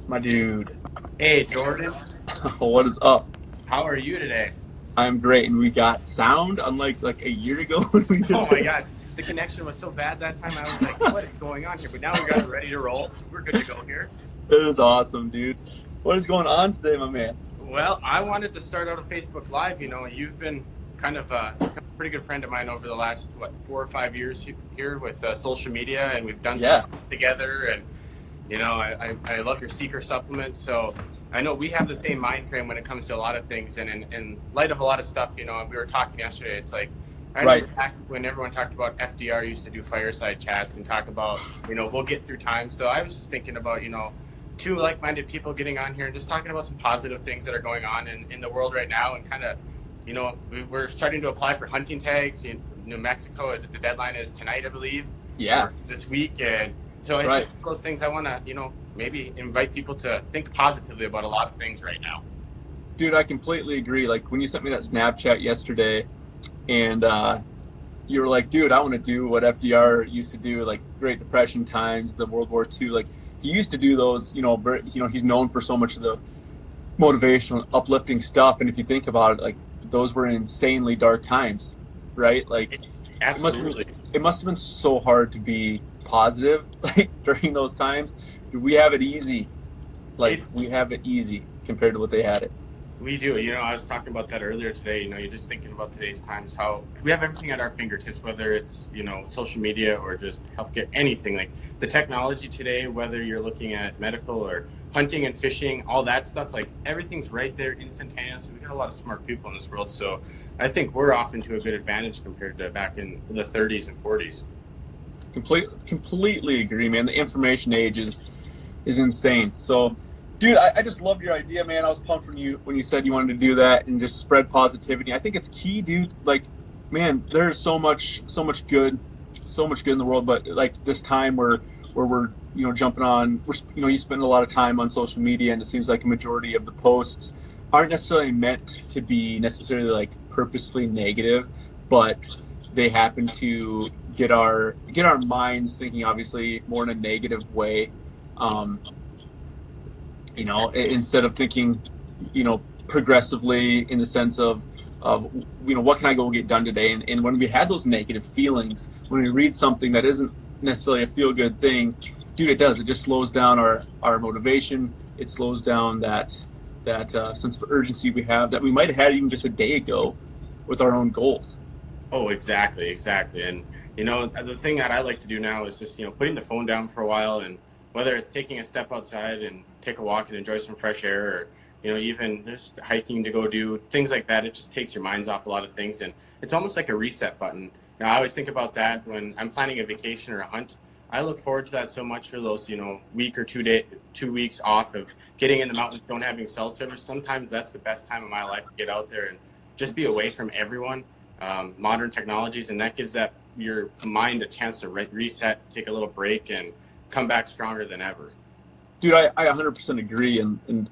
My dude, Hey, Jordan, what is up? how are you today? I'm great, and we got sound unlike a year ago when we did Oh my this. gosh, the connection was so bad that time. I was like, what is going on here? But now we got it ready to roll, so we're good to go here. It is awesome, dude. What is going on today, my man? Well, I wanted to start out a Facebook Live. You've been kind of become a pretty good friend of mine over the last, 4 or 5 years here with social media, and we've done some Yeah, stuff together. And, I love your seeker supplements. So I know we have the same mind frame when it comes to a lot of things. And in light of a lot of stuff, we were talking yesterday, it's like, I right. remember back when everyone talked about FDR used to do fireside chats and talk about, we'll get through time. So I was just thinking about, two like-minded people getting on here and just talking about some positive things that are going on in the world right now, and kind of, we're starting to apply for hunting tags in New Mexico. As the deadline is tonight, I believe, Yeah, or this week. And so it's right. just those things I want to, maybe invite people to think positively about a lot of things right now. Dude, I completely agree. Like when you sent me that Snapchat yesterday, and you were like, dude, I want to do what FDR used to do, like Great Depression times, the World War II. Like he used to do those. He's known for so much of the motivational, uplifting stuff. And if you think about it, like those were insanely dark times, right? Like it must have Absolutely. it must have been so hard to be positive like during those times. We have it easy. Like It's we have it easy compared to what they had it. We do. I was talking about that earlier today. You're just thinking about today's times, how we have everything at our fingertips, whether it's, social media or just healthcare, anything. Like the technology today, whether you're looking at medical or hunting and fishing, all that stuff, like everything's right there instantaneous. We got a lot of smart people in this world. So I think we're off into a good advantage compared to back in the 30s and 40s. Completely agree, man. The information age is insane. So, dude, I just loved your idea, man. I was pumped when you said you wanted to do that and just spread positivity. I think it's key, dude. Like, man, there's so much good in the world. But like this time where we're jumping on, you spend a lot of time on social media, and it seems like a majority of the posts aren't necessarily meant to be necessarily like purposely negative, but they happen to get our minds thinking obviously more in a negative way. Um, instead of thinking, progressively in the sense of what can I go get done today? And when we had those negative feelings, when we read something that isn't necessarily a feel good thing, dude, it just slows down our motivation. It slows down that sense of urgency we have that we might have had even just a day ago with our own goals. Oh, exactly, exactly. And the thing that I like to do now is just putting the phone down for a while, and whether it's taking a step outside and take a walk and enjoy some fresh air, or even just hiking to go do things like that. It just takes your minds off a lot of things, and it's almost like a reset button. I always think about that when I'm planning a vacation or a hunt. I look forward to that so much for those week or 2 weeks off of getting in the mountains, don't having cell service. Sometimes that's the best time of my life to get out there and just be away from everyone, modern technologies, and that gives that your mind a chance to reset, take a little break, and come back stronger than ever. Dude, I 100% agree. And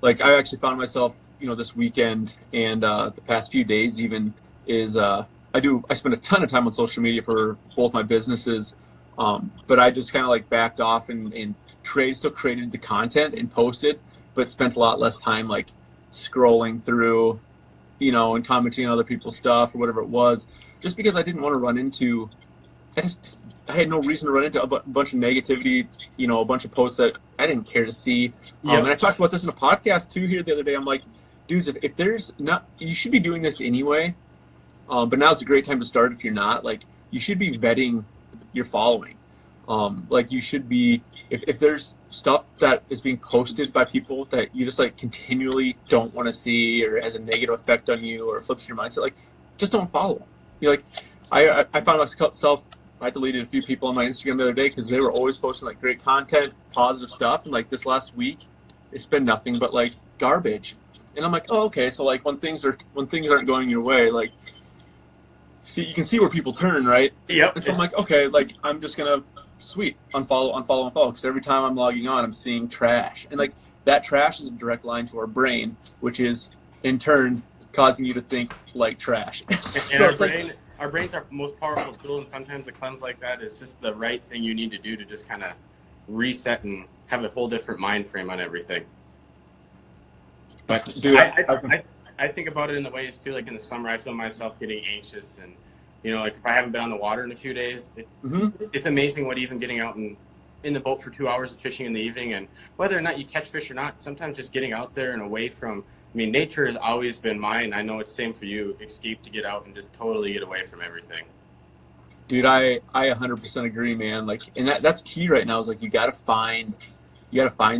like I actually found myself, this weekend and the past few days even is I spend a ton of time on social media for both my businesses, but I just kind of like backed off and still created the content and posted, but spent a lot less time like scrolling through, and commenting on other people's stuff or whatever it was, just because I didn't want to run into. I just I had no reason to run into a bunch of negativity, a bunch of posts that I didn't care to see. And Yep. I talked about this in a podcast too here the other day. I'm like, dudes, if there's not, you should be doing this anyway. But now's a great time to start if you're not. Like, you should be vetting your following. Like, you should be, if there's stuff that is being posted by people that you just like continually don't want to see or has a negative effect on you or flips your mindset, like, just don't follow them. Like, I found myself, I deleted a few people on my Instagram the other day because they were always posting like great content, positive stuff, and like this last week, it's been nothing but like garbage. And I'm like, oh, okay. So like when things aren't going your way, like, see, you can see where people turn, right? Yep. And so I'm like, okay, like I'm just gonna unfollow, because every time I'm logging on, I'm seeing trash, and like that trash is a direct line to our brain, which is in turn causing you to think like trash. And So it's like, our brain's our most powerful tool, and sometimes a cleanse like that is just the right thing you need to do to just kind of reset and have a whole different mind frame on everything. But Dude, I think about it in the ways too, like in the summer, I feel myself getting anxious, and like if I haven't been on the water in a few days, it's amazing what even getting out in the boat for 2 hours of fishing in the evening, and whether or not you catch fish or not, sometimes just getting out there and away from, nature has always been mine. I know it's the same for you, escape to get out and just totally get away from everything. Dude, I 100% agree, man. Like, and that's key right now is like you gotta find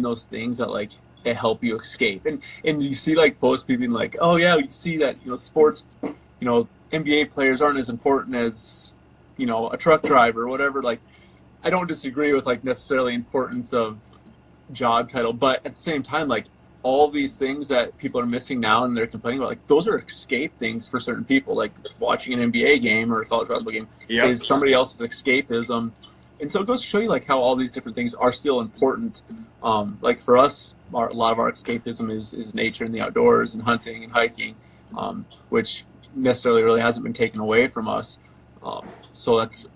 those things that like that help you escape. And you see like posts people being like, oh yeah, you see that sports, NBA players aren't as important as a truck driver or whatever. Like, I don't disagree with like necessarily importance of job title, but at the same time, like all these things that people are missing now and they're complaining about, like those are escape things for certain people. Like watching an NBA game or a college basketball game is somebody else's escapism. And so it goes to show you like how all these different things are still important. Like for us, a lot of our escapism is nature and the outdoors and hunting and hiking, which necessarily really hasn't been taken away from us. So that's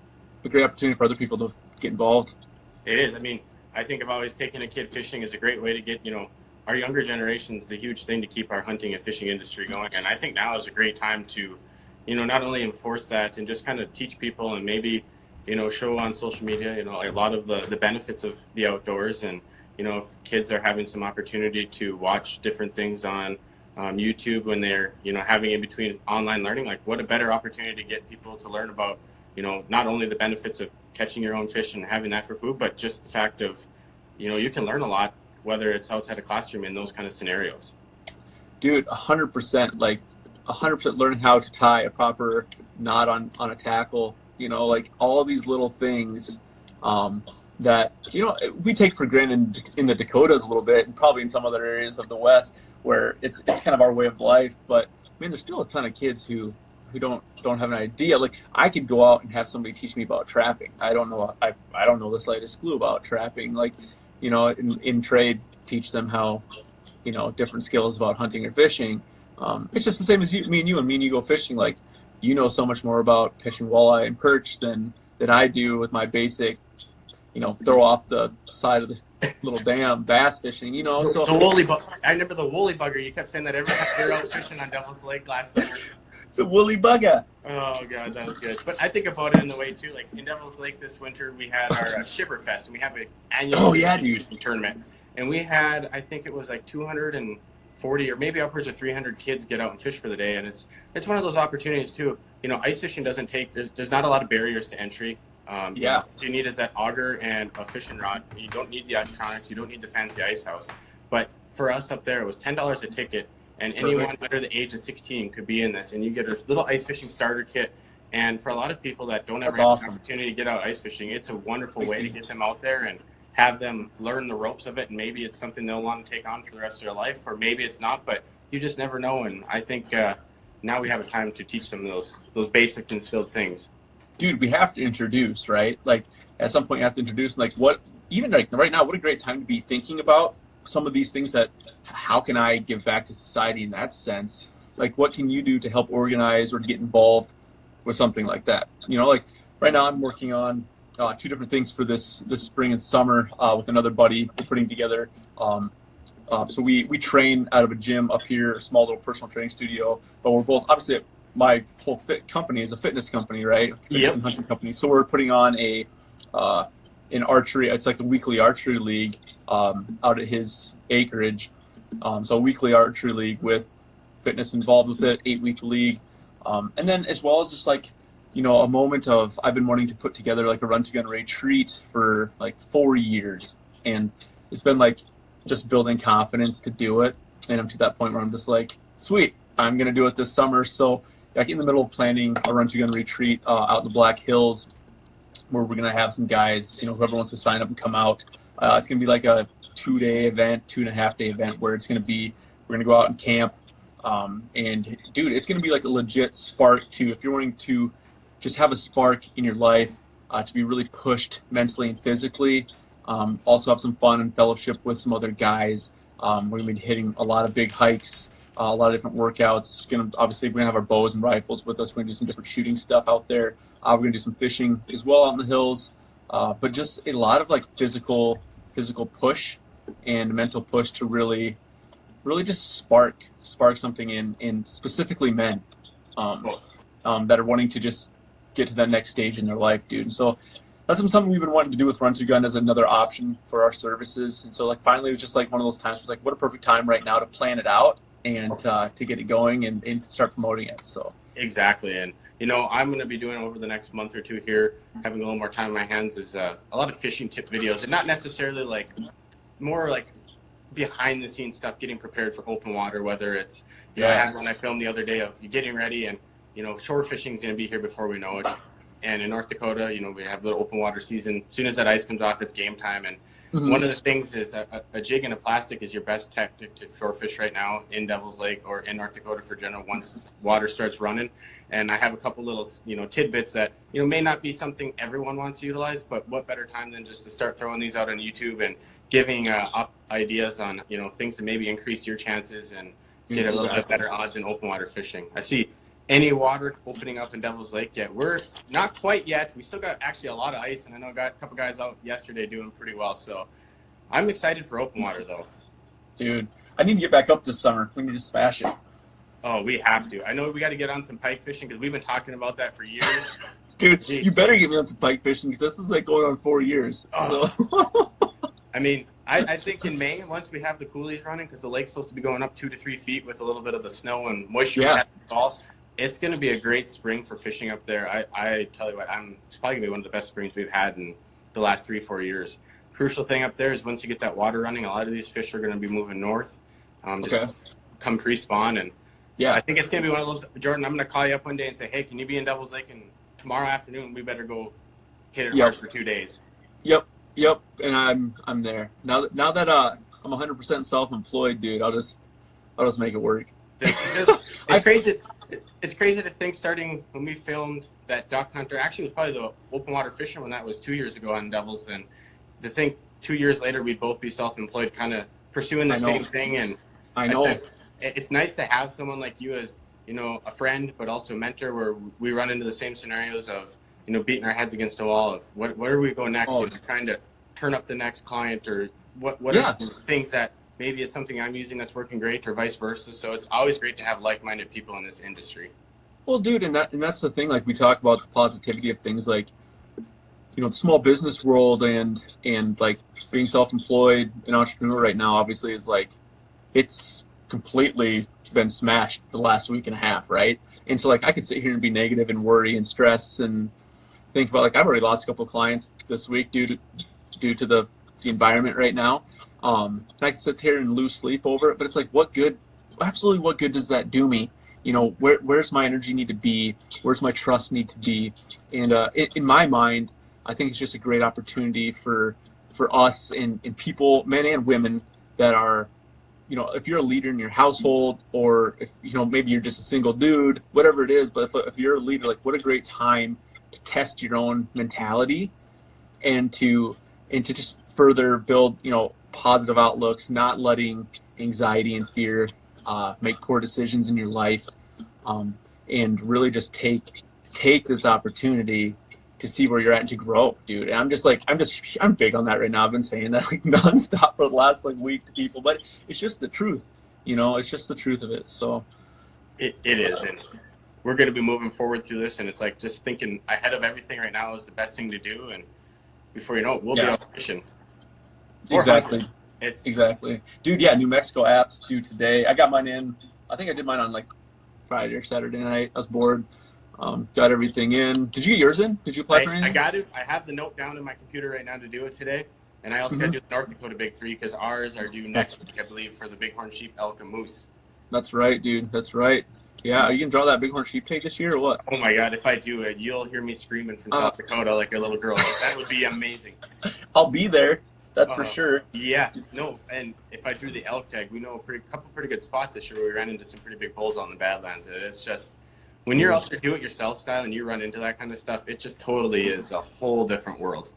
a great opportunity for other people to get involved. It is. I think I've always taken a kid fishing as a great way to get, our younger generation's the huge thing to keep our hunting and fishing industry going. And I think now is a great time to, not only enforce that and just kind of teach people and maybe, show on social media, a lot of the benefits of the outdoors. And, if kids are having some opportunity to watch different things on YouTube when they're, having in between online learning, like what a better opportunity to get people to learn about, not only the benefits of catching your own fish and having that for food, but just the fact of, you can learn a lot, whether it's outside a classroom in those kind of scenarios. Dude, 100%, like 100% learning how to tie a proper knot on a tackle, like all these little things that, we take for granted in the Dakotas a little bit and probably in some other areas of the West where it's kind of our way of life. But there's still a ton of kids who don't have an idea. Like I could go out and have somebody teach me about trapping. I don't know the slightest clue about trapping. Like, in trade, teach them how, different skills about hunting or fishing. It's just the same as me and you go fishing. Like, so much more about catching walleye and perch than I do with my basic, throw off the side of the little dam bass fishing, so. The woolly bugger. I remember the woolly bugger. You kept saying that every time we were out fishing on Devil's Lake last summer. It's a woolly bugger. Oh God, that was good. But I think about it in the way too. Like in Devil's Lake this winter, we had our Shiver Fest, and we have an annual tournament. And we had, I think it was like 240 or maybe upwards of 300 kids get out and fish for the day. And it's one of those opportunities too. Ice fishing doesn't take. There's not a lot of barriers to entry. You need that auger and a fishing rod. You don't need the electronics. You don't need the fancy ice house. But for us up there, it was $10 a ticket. And anyone under the age of 16 could be in this, and you get a little ice fishing starter kit. And for a lot of people that don't ever have an opportunity to get out ice fishing, it's a wonderful way to get them out there and have them learn the ropes of it. And maybe it's something they'll want to take on for the rest of their life, or maybe it's not. But you just never know. And I think now we have a time to teach them those basic instilled things. Dude, we have to introduce, right? Like at some point, you have to introduce like right now, what a great time to be thinking about some of these things that. How can I give back to society in that sense? Like, what can you do to help organize or to get involved with something like that? Like right now I'm working on two different things for this spring and summer with another buddy. We're putting together. So we train out of a gym up here, a small little personal training studio. But we're both obviously my whole company is a fitness company, right? Fitness and hunting company. So we're putting on an archery. It's like a weekly archery league out at his acreage. So a weekly archery league with fitness involved with it, 8-week league. And then as well as just like, a moment of, I've been wanting to put together like a run to gun retreat for like 4 years. And it's been like just building confidence to do it. And I'm to that point where I'm just like, sweet, I'm going to do it this summer. So like in the middle of planning a run to gun retreat out in the Black Hills where we're going to have some guys, whoever wants to sign up and come out. It's going to be like a 2-day event, 2.5-day event where we're going to go out and camp. And dude, it's going to be like a legit spark too. If you're wanting to just have a spark in your life, to be really pushed mentally and physically, also have some fun and fellowship with some other guys. We're going to be hitting a lot of big hikes, a lot of different workouts. Obviously, we're going to have our bows and rifles with us. We're going to do some different shooting stuff out there. We're going to do some fishing as well out in the hills. But just a lot of like physical physical push and mental push to really just spark something in specifically men that are wanting to just get to that next stage in their life, dude. And so that's something we've been wanting to do with Run to Gun as another option for our services. And so like finally it was just like one of those times where it's like, what a perfect time right now to plan it out and to get it going and start promoting it. So exactly. And I'm going to be doing over the next month or two here, having a little more time in my hands, is a lot of fishing tip videos, and not necessarily like more like behind the scenes stuff, getting prepared for open water, whether it's, I had one I filmed the other day of you getting ready, and, shore fishing is going to be here before we know it. And in North Dakota, we have the open water season. As soon as that ice comes off, it's game time. And one of the things is a jig and a plastic is your best tactic to shore fish right now in Devil's Lake or in North Dakota for general once water starts running. And I have a couple little, tidbits that, may not be something everyone wants to utilize, but what better time than just to start throwing these out on YouTube and giving ideas on, things to maybe increase your chances and get a little bit better odds in open water fishing. I see any water opening up in Devil's Lake yet. We're not quite yet. We still got actually a lot of ice, and I know I got a couple guys out yesterday doing pretty well. So I'm excited for open water, though. Dude, I need to get back up this summer. We need to smash it. Oh, we have to. I know we got to get on some pike fishing because we've been talking about that for years. Dude, you better get me on some pike fishing because this is like going on 4 years. So. I mean, I think in May, once we have the coulees running, because the lake's supposed to be going up 2 to 3 feet with a little bit of the snow and moisture we had in the fall, it's going to be a great spring for fishing up there. I tell you what, it's probably going to be one of the best springs we've had in the last 3-4 years. Crucial thing up there is once you get that water running, a lot of these fish are going to be moving north, just come pre-spawn. And I think it's going to be one of those, Jordan, I'm going to call you up one day and say, hey, can you be in Devil's Lake? And tomorrow afternoon, we better go hit it hard for 2 days. Yep. And I'm there. Now that I'm 100% self-employed, dude, I'll just make it work. It's crazy. It's crazy to think starting when we filmed that Duck Hunter, actually it was probably the open water fishing when that was 2 years ago on Devils, and to think 2 years later we'd both be self-employed kind of pursuing the same thing. And I know. It's nice to have someone like you as, a friend, but also a mentor where we run into the same scenarios of, beating our heads against a wall of where do we go next? Trying to turn up the next client, or what are some things that maybe is something I'm using that's working great, or vice versa. So it's always great to have like-minded people in this industry. Well, dude, and that's the thing. Like we talk about the positivity of things like, the small business world and like being self-employed, an entrepreneur right now, obviously is like, it's completely been smashed the last week and a half, right? And so like I could sit here and be negative and worry and stress and think about like I've already lost a couple of clients this week due to the environment right now. And I can sit here and lose sleep over it, but it's like, what good does that do me? Where's my energy need to be? Where's my trust need to be? And in my mind, I think it's just a great opportunity for us and people, men and women, that are, if you're a leader in your household, or if, maybe you're just a single dude, whatever it is, but if you're a leader, like what a great time to test your own mentality and to just further build, positive outlooks, not letting anxiety and fear make poor decisions in your life, and really just take this opportunity to see where you're at and to grow, dude. And I'm big on that right now. I've been saying that like nonstop for the last like week to people, but it's just the truth, it's just the truth of it. So it is. And we're going to be moving forward through this. And it's like, just thinking ahead of everything right now is the best thing to do. And before you know it, we'll be on fishing. Exactly. Exactly. Dude, New Mexico apps due today. I got mine in. I think I did mine on like Friday or Saturday night. I was bored. Got everything in. Did you get yours in? Did you apply for anything? I got it. I have the note down in my computer right now to do it today. And I also got to do the North Dakota Big Three because ours are due next week, I believe, for the bighorn sheep, elk, and moose. That's right, dude. That's right. Yeah, are you going to draw that bighorn sheep tag this year or what? Oh, my God. If I do it, you'll hear me screaming from South Dakota like a little girl. That would be amazing. I'll be there. That's for sure. Yes. No, and if I drew the elk tag, we know a couple pretty good spots this year where we ran into some pretty big bulls on the Badlands. It's just, when you're out there do-it-yourself style and you run into that kind of stuff, it just totally is a whole different world.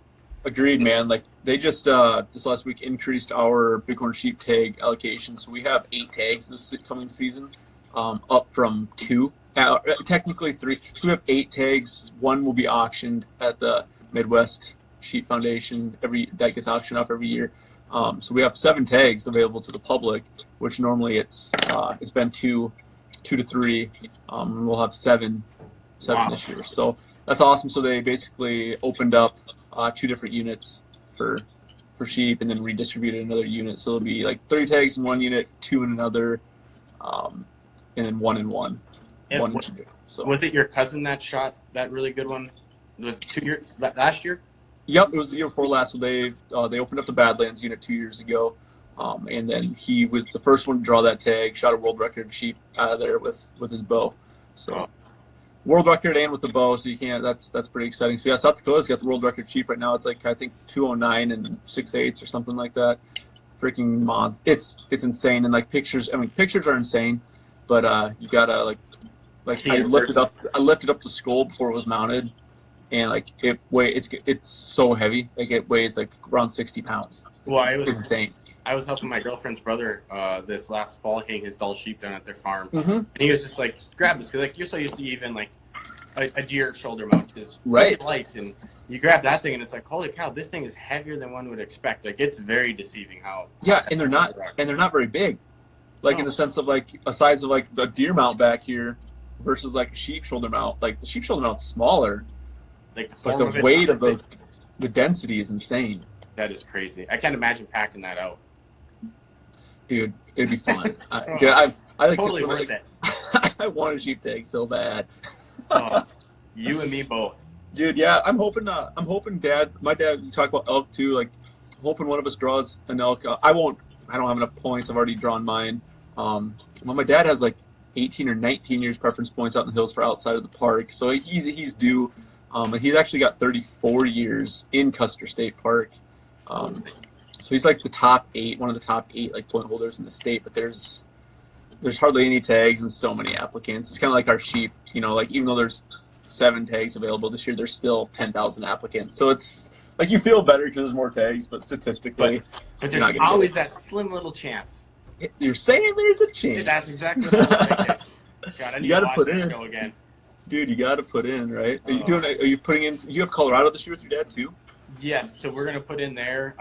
Agreed, man. Like they just this last week increased our bighorn sheep tag allocation, so we have 8 tags this coming season, up from 2. Technically 3. So we have 8 tags. 1 will be auctioned at the Midwest Sheep Foundation that gets auctioned off every year. So we have 7 tags available to the public, which normally it's been two to three. We'll have seven Wow. this year. So that's awesome. So they basically opened up 2 different units for sheep, and then redistributed another unit. So it'll be like 30 tags in one unit, 2 in another, and then 1 in one. And 1 in 2. So was it your cousin that shot that really good one? Was it last year? Yep, it was the year before last. So they opened up the Badlands unit 2 years ago, and then he was the first one to draw that tag. Shot a world record sheep out of there with his bow. So world record and with the bow. So you can't. That's pretty exciting. So yeah, South Dakota's got the world record sheep right now. It's like I think 209 and 6/8 or something like that. Freaking mods. It's insane. And like pictures. I mean, pictures are insane, but you gotta like I lifted up the skull before it was mounted. And like it's so heavy. Like it weighs like around 60 pounds. It's insane. I was helping my girlfriend's brother this last fall hang his dull sheep down at their farm, Mm-hmm. and he was just like, "Grab this," because like you're so used to even like a deer shoulder mount is Right. light, and you grab that thing and it's like, holy cow, this thing is heavier than one would expect. Like it's very deceiving how. Yeah, and they're not very big. Like in the sense of like a size of like the deer mount back here versus like a sheep shoulder mount. Like the sheep shoulder mount's smaller. Like But the weight of the density is insane. That is crazy. I can't imagine packing that out. Dude, it'd be fun. I like Totally this one, worth it. I want a sheep tag so bad. You and me both. Dude, yeah, I'm hoping my dad, you talk about elk too, like I'm hoping one of us draws an elk. I don't have enough points. I've already drawn mine. Well, my dad has like 18 or 19 years preference points out in the hills for outside of the park. So he's due. And he's actually got 34 years in Custer State Park. So he's like the top 8, one of the top 8 like point holders in the state. But there's hardly any tags and so many applicants. It's kind of like our sheep, like even though there's 7 tags available this year, there's still 10,000 applicants. So it's like you feel better because there's more tags, but statistically, but there's always that slim little chance. You're saying there's a chance. That's exactly what I was thinking. God, I need You got to watch put this in. show again. Dude, you got to put in, right? Are you putting in? You have Colorado this year with your dad too? Yes, so we're gonna put in there.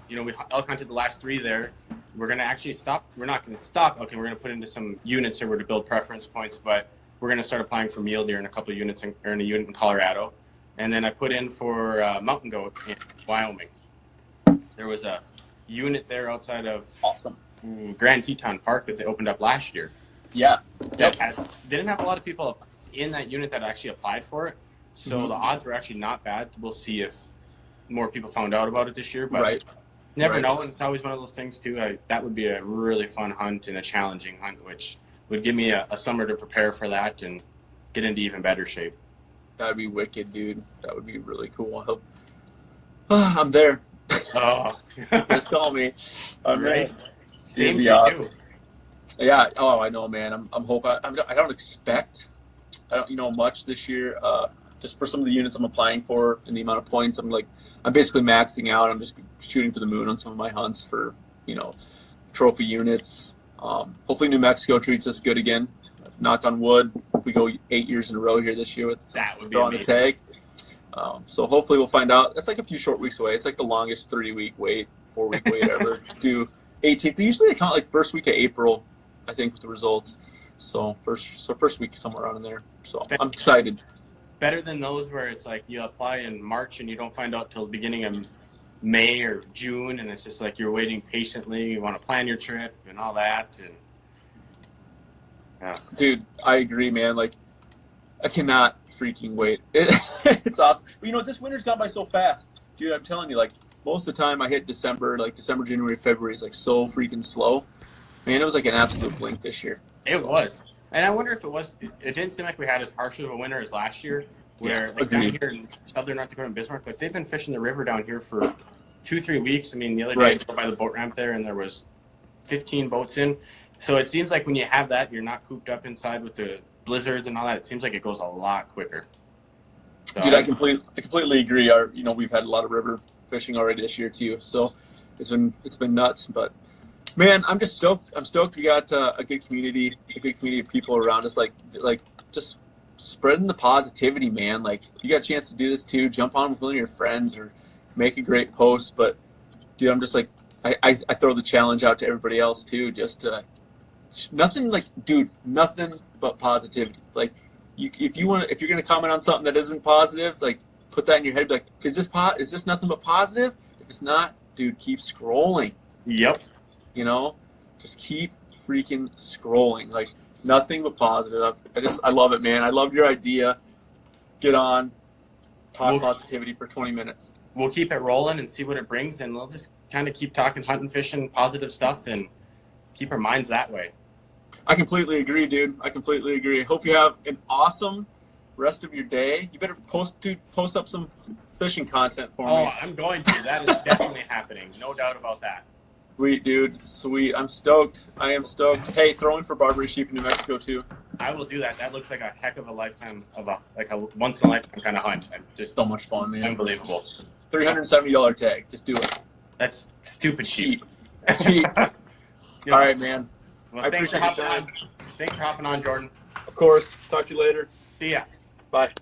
We elk hunted the last 3 there. We're gonna actually stop. We're not gonna stop. Okay, we're gonna put into some units here to build preference points, but we're gonna start applying for mule deer in a couple of units in a unit in Colorado, and then I put in for mountain goat in Wyoming. There was a unit there outside of Awesome. Grand Teton Park that they opened up last year. Yeah. That didn't have a lot of people in that unit that actually applied for it, so the odds were actually not bad. We'll see if more people found out about it this year, but never know. And it's always one of those things too. That would be a really fun hunt and a challenging hunt, which would give me a summer to prepare for that and get into even better shape. That'd be wicked, dude. That would be really cool. I hope. I'm there. Oh, Just call me. I'm right. ready. Same be for awesome. you. Yeah. Oh, I know, man. I'm hoping. I don't expect. I don't much this year. Just for some of the units I'm applying for and the amount of points, I'm basically maxing out. I'm just shooting for the moon on some of my hunts for trophy units. Hopefully New Mexico treats us good again. Knock on wood. We go 8 years in a row here this year with That would be drawing the amazing. tag. So hopefully we'll find out. That's like a few short weeks away. It's like the longest 3-week wait, 4-week wait ever. Do 18th. Usually they count like first week of April, I think, with the results. So first week somewhere around in there. So I'm excited. Better than those where it's like you apply in March and you don't find out till the beginning of May or June, and it's just like you're waiting patiently. You want to plan your trip and all that. And yeah. Dude, I agree, man. Like, I cannot freaking wait. It's awesome. But this winter's gone by so fast. Dude, I'm telling you, like, most of the time I hit December, January, February is like so freaking slow. Man, it was like an absolute blink this year. It was. And I wonder if it didn't seem like we had as harsh of a winter as last year, where down here in southern North Dakota and Bismarck, they've been fishing the river down here for 2-3 weeks. I mean, the other day I drove by the boat ramp there and there was 15 boats in. So it seems like when you have that, you're not cooped up inside with the blizzards and all that. It seems like it goes a lot quicker. So, dude, I completely agree. We've had a lot of river fishing already this year too. So it's been nuts, but man, I'm just stoked. I'm stoked we got a good community of people around us, like just spreading the positivity, man. Like, you got a chance to do this too, jump on with one of your friends or make a great post. But dude, I'm just like, I throw the challenge out to everybody else too. Just nothing like, dude, nothing but positivity. Like, if you're gonna comment on something that isn't positive, like, put that in your head. Be like, is this nothing but positive? If it's not, dude, keep scrolling. Yep. You know, just keep freaking scrolling. Like, nothing but positive. I love it, man. I love your idea. Get on, talk positivity for 20 minutes. We'll keep it rolling and see what it brings, and we'll just kind of keep talking hunting, fishing, positive stuff, and keep our minds that way. I completely agree, dude. I completely agree. Hope you have an awesome rest of your day. You better post up some fishing content for me. Oh, I'm going to. That is definitely happening. No doubt about that. Sweet, dude. Sweet. I'm stoked. I am stoked. Hey, throw in for Barbary Sheep in New Mexico, too. I will do that. That looks like a heck of a lifetime of a once-in-a-lifetime kind of hunt. Just so much fun, man. Unbelievable. $370 tag. Just do it. That's stupid cheap. Cheap. All right, man. Well, thanks for hopping on, Jordan. Of course. Talk to you later. See ya. Bye.